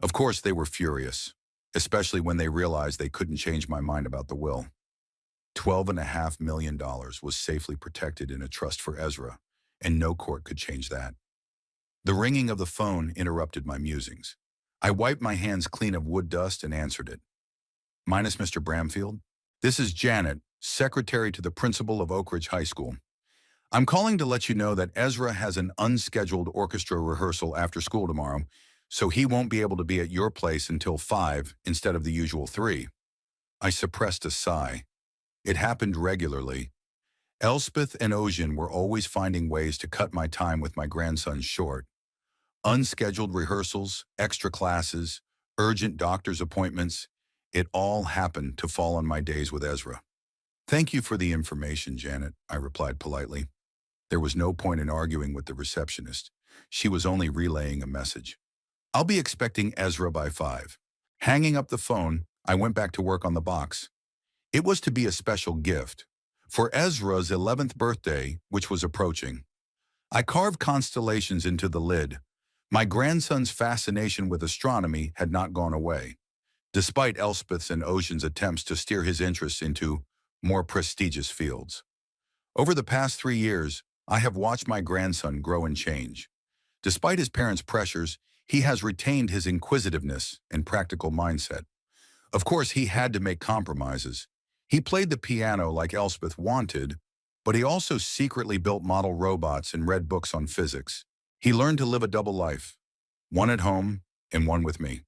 Of course, they were furious, especially when they realized they couldn't change my mind about the will. $12.5 million was safely protected in a trust for Ezra, and no court could change that. The ringing of the phone interrupted my musings. I wiped my hands clean of wood dust and answered it. Minus Mr. Bramfield? This is Janet, secretary to the principal of Oak Ridge High School. I'm calling to let you know that Ezra has an unscheduled orchestra rehearsal after school tomorrow, so he won't be able to be at your place until 5 instead of the usual 3. I suppressed a sigh. It happened regularly. Elspeth and Ocean were always finding ways to cut my time with my grandson short. Unscheduled rehearsals, extra classes, urgent doctor's appointments, it all happened to fall on my days with Ezra. Thank you for the information, Janet, I replied politely. There was no point in arguing with the receptionist. She was only relaying a message. I'll be expecting Ezra by 5. Hanging up the phone, I went back to work on the box. It was to be a special gift for Ezra's 11th birthday, which was approaching. I carved constellations into the lid. My grandson's fascination with astronomy had not gone away, despite Elspeth's and Ocean's attempts to steer his interests into more prestigious fields. Over the past 3 years, I have watched my grandson grow and change. Despite his parents' pressures, he has retained his inquisitiveness and practical mindset. Of course, he had to make compromises. He played the piano like Elspeth wanted, but he also secretly built model robots and read books on physics. He learned to live a double life, one at home and one with me.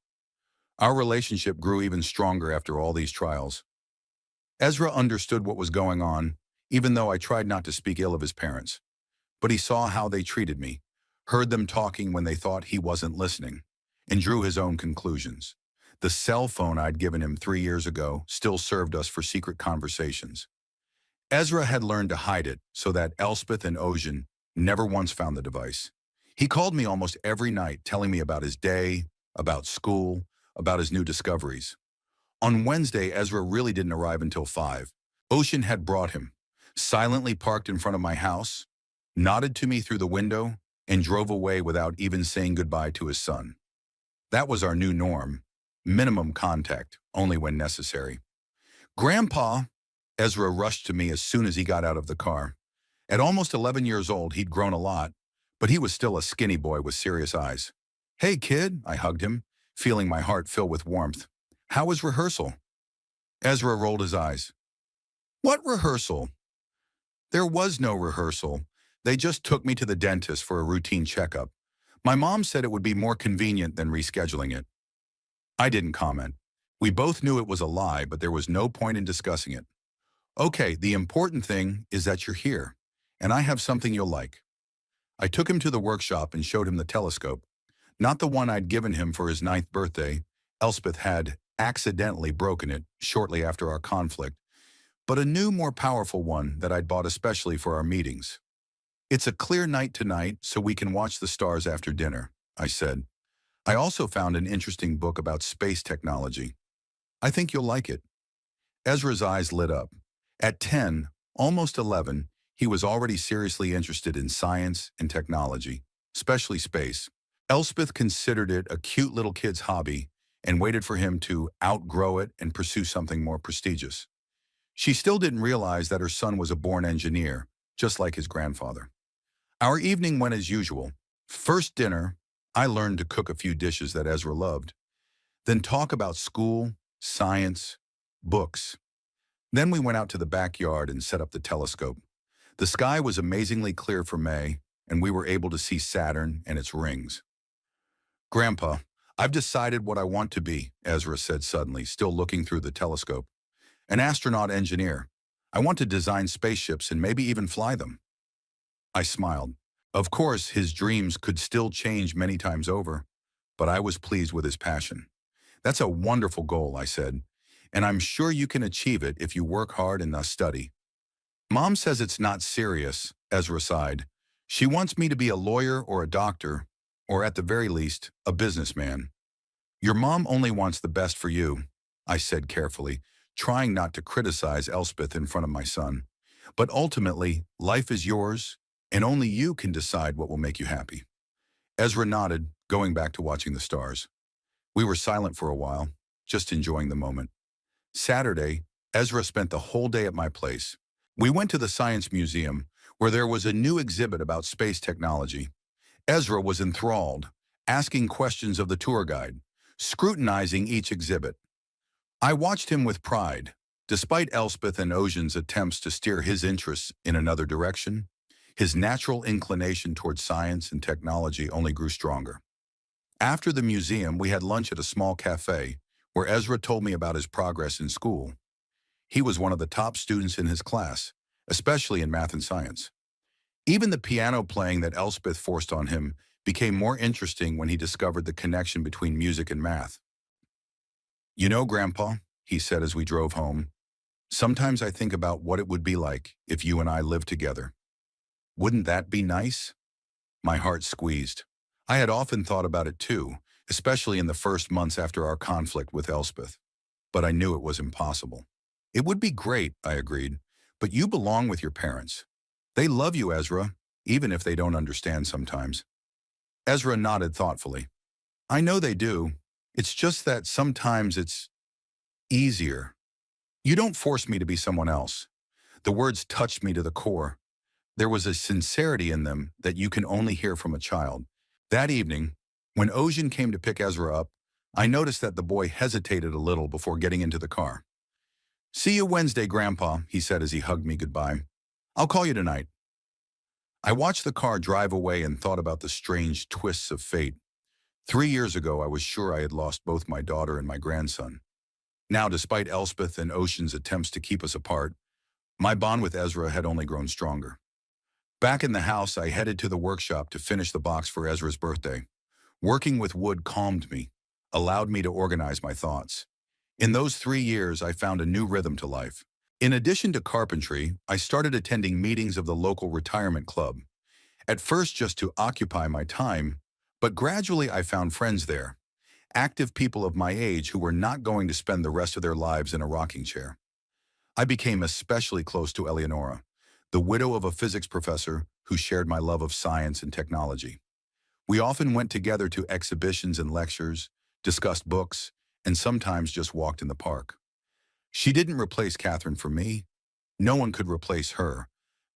Our relationship grew even stronger after all these trials. Ezra understood what was going on, even though I tried not to speak ill of his parents. But he saw how they treated me, heard them talking when they thought he wasn't listening, and drew his own conclusions. The cell phone I'd given him 3 years ago still served us for secret conversations. Ezra had learned to hide it so that Elspeth and Ocean never once found the device. He called me almost every night telling me about his day, about school, about his new discoveries. On Wednesday, Ezra really didn't arrive until 5. Ocean had brought him, silently parked in front of my house, nodded to me through the window, and drove away without even saying goodbye to his son. That was our new norm. Minimum contact, only when necessary. Grandpa, Ezra rushed to me as soon as he got out of the car. At almost 11 years old, he'd grown a lot, but he was still a skinny boy with serious eyes. Hey, kid, I hugged him, feeling my heart fill with warmth. How was rehearsal? Ezra rolled his eyes. What rehearsal? There was no rehearsal. They just took me to the dentist for a routine checkup. My mom said it would be more convenient than rescheduling it. I didn't comment. We both knew it was a lie, but there was no point in discussing it. Okay, the important thing is that you're here, and I have something you'll like. I took him to the workshop and showed him the telescope. Not the one I'd given him for his 9th birthday. Elspeth had accidentally broken it shortly after our conflict, but a new, more powerful one that I'd bought especially for our meetings. It's a clear night tonight, so we can watch the stars after dinner, I said. I also found an interesting book about space technology. I think you'll like it. Ezra's eyes lit up. At 10, almost 11, he was already seriously interested in science and technology, especially space. Elspeth considered it a cute little kid's hobby and waited for him to outgrow it and pursue something more prestigious. She still didn't realize that her son was a born engineer, just like his grandfather. Our evening went as usual. First dinner, I learned to cook a few dishes that Ezra loved. Then talk about school, science, books. Then we went out to the backyard and set up the telescope. The sky was amazingly clear for May, and we were able to see Saturn and its rings. Grandpa, I've decided what I want to be, Ezra said suddenly, still looking through the telescope. An astronaut engineer. I want to design spaceships and maybe even fly them. I smiled. Of course, his dreams could still change many times over, but I was pleased with his passion. That's a wonderful goal, I said, and I'm sure you can achieve it if you work hard and study. Mom says it's not serious, Ezra sighed. She wants me to be a lawyer or a doctor, or at the very least, a businessman. Your mom only wants the best for you, I said carefully, trying not to criticize Elspeth in front of my son. But ultimately, life is yours, and only you can decide what will make you happy. Ezra nodded, going back to watching the stars. We were silent for a while, just enjoying the moment. Saturday, Ezra spent the whole day at my place. We went to the Science Museum, where there was a new exhibit about space technology. Ezra was enthralled, asking questions of the tour guide, scrutinizing each exhibit. I watched him with pride. Despite Elspeth and Ocean's attempts to steer his interests in another direction, his natural inclination toward science and technology only grew stronger. After the museum, we had lunch at a small cafe, where Ezra told me about his progress in school. He was one of the top students in his class, especially in math and science. Even the piano playing that Elspeth forced on him became more interesting when he discovered the connection between music and math. You know, Grandpa, he said as we drove home, sometimes I think about what it would be like if you and I lived together. Wouldn't that be nice? My heart squeezed. I had often thought about it too, especially in the first months after our conflict with Elspeth. But I knew it was impossible. It would be great, I agreed, but you belong with your parents. They love you, Ezra, even if they don't understand sometimes. Ezra nodded thoughtfully. I know they do. It's just that sometimes it's easier. You don't force me to be someone else. The words touched me to the core. There was a sincerity in them that you can only hear from a child. That evening, when Ocean came to pick Ezra up, I noticed that the boy hesitated a little before getting into the car. See you Wednesday, Grandpa, he said as he hugged me goodbye. I'll call you tonight. I watched the car drive away and thought about the strange twists of fate. 3 years ago, I was sure I had lost both my daughter and my grandson. Now, despite Elspeth and Ocean's attempts to keep us apart, my bond with Ezra had only grown stronger. Back in the house, I headed to the workshop to finish the box for Ezra's birthday. Working with wood calmed me, allowed me to organize my thoughts. In those 3 years, I found a new rhythm to life. In addition to carpentry, I started attending meetings of the local retirement club. At first just to occupy my time, but gradually I found friends there. Active people of my age who were not going to spend the rest of their lives in a rocking chair. I became especially close to Eleonora, the widow of a physics professor who shared my love of science and technology. We often went together to exhibitions and lectures, discussed books, and sometimes just walked in the park. She didn't replace Catherine for me. No one could replace her,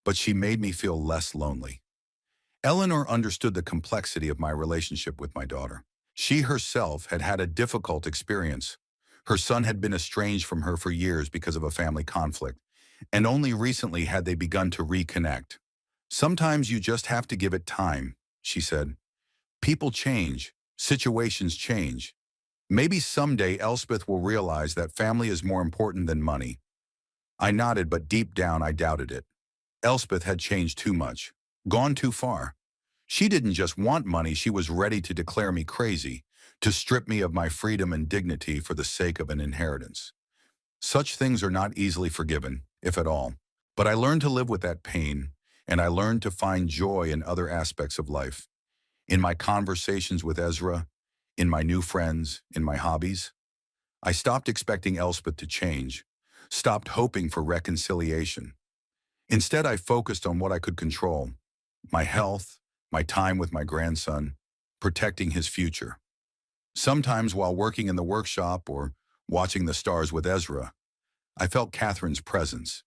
but she made me feel less lonely. Eleanor understood the complexity of my relationship with my daughter. She herself had had a difficult experience. Her son had been estranged from her for years because of a family conflict, and only recently had they begun to reconnect. Sometimes you just have to give it time, she said. People change, situations change. Maybe someday Elspeth will realize that family is more important than money. I nodded, but deep down I doubted it. Elspeth had changed too much, gone too far. She didn't just want money, she was ready to declare me crazy, to strip me of my freedom and dignity for the sake of an inheritance. Such things are not easily forgiven, if at all. But I learned to live with that pain, and I learned to find joy in other aspects of life. In my conversations with Ezra, in my new friends, in my hobbies. I stopped expecting Elspeth to change, stopped hoping for reconciliation. Instead, I focused on what I could control: my health, my time with my grandson, protecting his future. Sometimes while working in the workshop or watching the stars with Ezra, I felt Catherine's presence.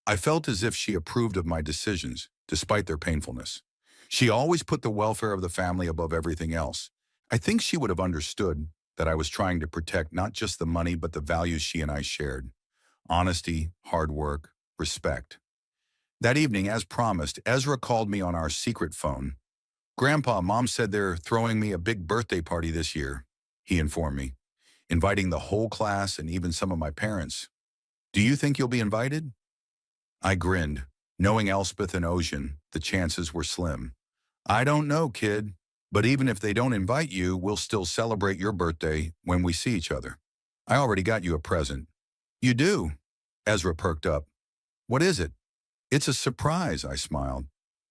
I felt as if she approved of my decisions, despite their painfulness. She always put the welfare of the family above everything else. I think she would have understood that I was trying to protect not just the money but the values she and I shared: honesty, hard work, respect. That evening, as promised, Ezra called me on our secret phone. "Grandpa, Mom said they're throwing me a big birthday party this year," he informed me, "inviting the whole class and even some of my parents. Do you think you'll be invited?" I grinned. Knowing Elspeth and Ocean, the chances were slim. "I don't know, kid. But even if they don't invite you, we'll still celebrate your birthday when we see each other. I already got you a present." "You do?" Ezra perked up. "What is it?" "It's a surprise," I smiled.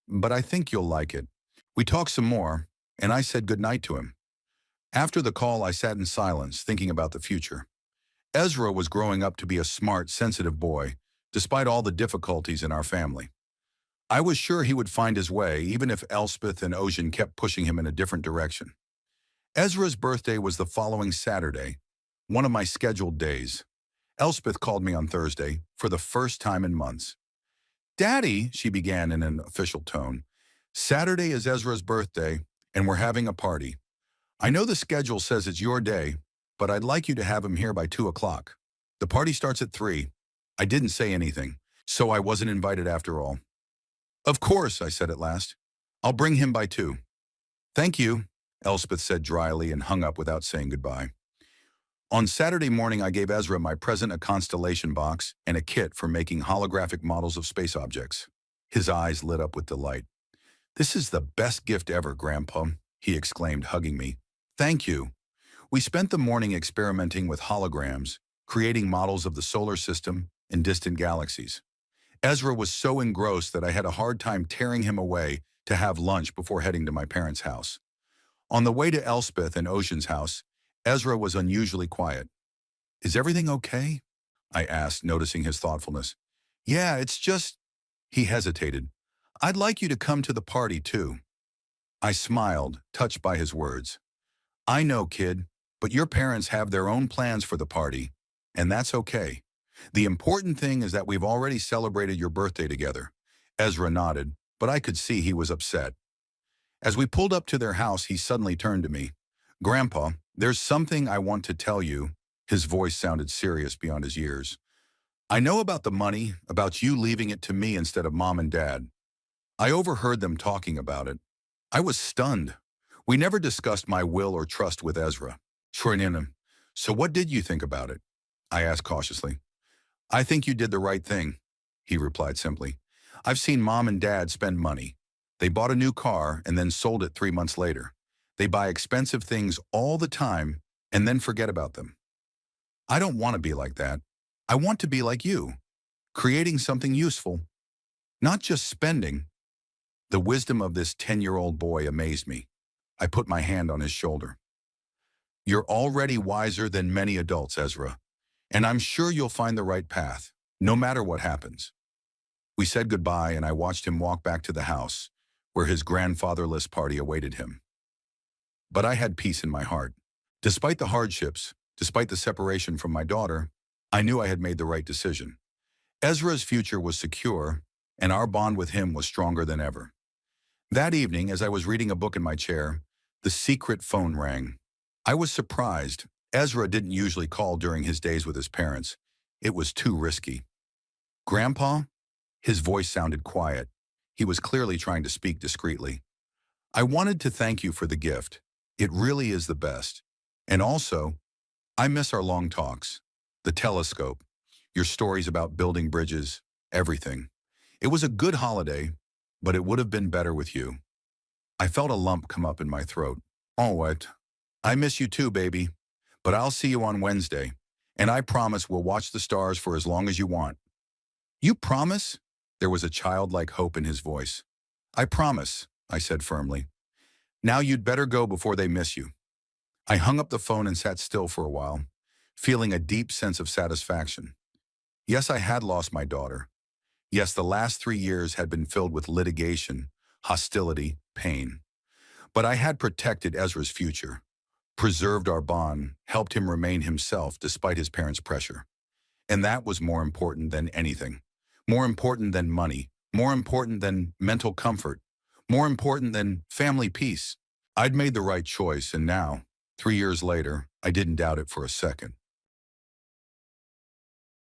"But I think you'll like it." We talked some more, and I said goodnight to him. After the call, I sat in silence, thinking about the future. Ezra was growing up to be a smart, sensitive boy, despite all the difficulties in our family. I was sure he would find his way, even if Elspeth and Ocean kept pushing him in a different direction. Ezra's birthday was the following Saturday, one of my scheduled days. Elspeth called me on Thursday, for the first time in months. "Daddy," she began in an official tone, "Saturday is Ezra's birthday, and we're having a party. I know the schedule says it's your day, but I'd like you to have him here by 2 o'clock. The party starts at 3. I didn't say anything, so I wasn't invited after all. "Of course," I said at last. "I'll bring him by 2. "Thank you," Elspeth said dryly and hung up without saying goodbye. On Saturday morning, I gave Ezra my present, a constellation box and a kit for making holographic models of space objects. His eyes lit up with delight. "This is the best gift ever, Grandpa," he exclaimed, hugging me. "Thank you." We spent the morning experimenting with holograms, creating models of the solar system and distant galaxies. Ezra was so engrossed that I had a hard time tearing him away to have lunch before heading to my parents' house. On the way to Elspeth and Ocean's house, Ezra was unusually quiet. "Is everything okay?" I asked, noticing his thoughtfulness. "Yeah, it's just—" He hesitated. "I'd like you to come to the party, too." I smiled, touched by his words. "I know, kid, but your parents have their own plans for the party, and that's okay. The important thing is that we've already celebrated your birthday together." Ezra nodded, but I could see he was upset. As we pulled up to their house, he suddenly turned to me. "Grandpa, there's something I want to tell you." His voice sounded serious beyond his years. "I know about the money, about you leaving it to me instead of Mom and Dad. I overheard them talking about it. I was stunned. We never discussed my will or trust with Ezra." "Shortfilm. So what did you think about it?" I asked cautiously. "I think you did the right thing," he replied simply. "I've seen Mom and Dad spend money. They bought a new car and then sold it 3 months later. They buy expensive things all the time and then forget about them. I don't want to be like that. I want to be like you, creating something useful, not just spending." The wisdom of this 10-year-old boy amazed me. I put my hand on his shoulder. "You're already wiser than many adults, Ezra, and I'm sure you'll find the right path, no matter what happens." We said goodbye, and I watched him walk back to the house, where his grandfatherless party awaited him. But I had peace in my heart. Despite the hardships, despite the separation from my daughter, I knew I had made the right decision. Ezra's future was secure, and our bond with him was stronger than ever. That evening, as I was reading a book in my chair, the secret phone rang. I was surprised. Ezra didn't usually call during his days with his parents. It was too risky. "Grandpa?" His voice sounded quiet. He was clearly trying to speak discreetly. "I wanted to thank you for the gift. It really is the best. And also, I miss our long talks, the telescope, your stories about building bridges, everything. It was a good holiday, but it would have been better with you." I felt a lump come up in my throat. "Oh, what? I miss you too, baby. But I'll see you on Wednesday, and I promise we'll watch the stars for as long as you want." "You promise?" There was a childlike hope in his voice. "I promise," I said firmly. "Now you'd better go before they miss you." I hung up the phone and sat still for a while, feeling a deep sense of satisfaction. Yes, I had lost my daughter. Yes, the last 3 years had been filled with litigation, hostility, pain. But I had protected Ezra's future, preserved our bond, helped him remain himself despite his parents' pressure. And that was more important than anything. More important than money. More important than mental comfort. More important than family peace. I'd made the right choice, and now, 3 years later, I didn't doubt it for a second.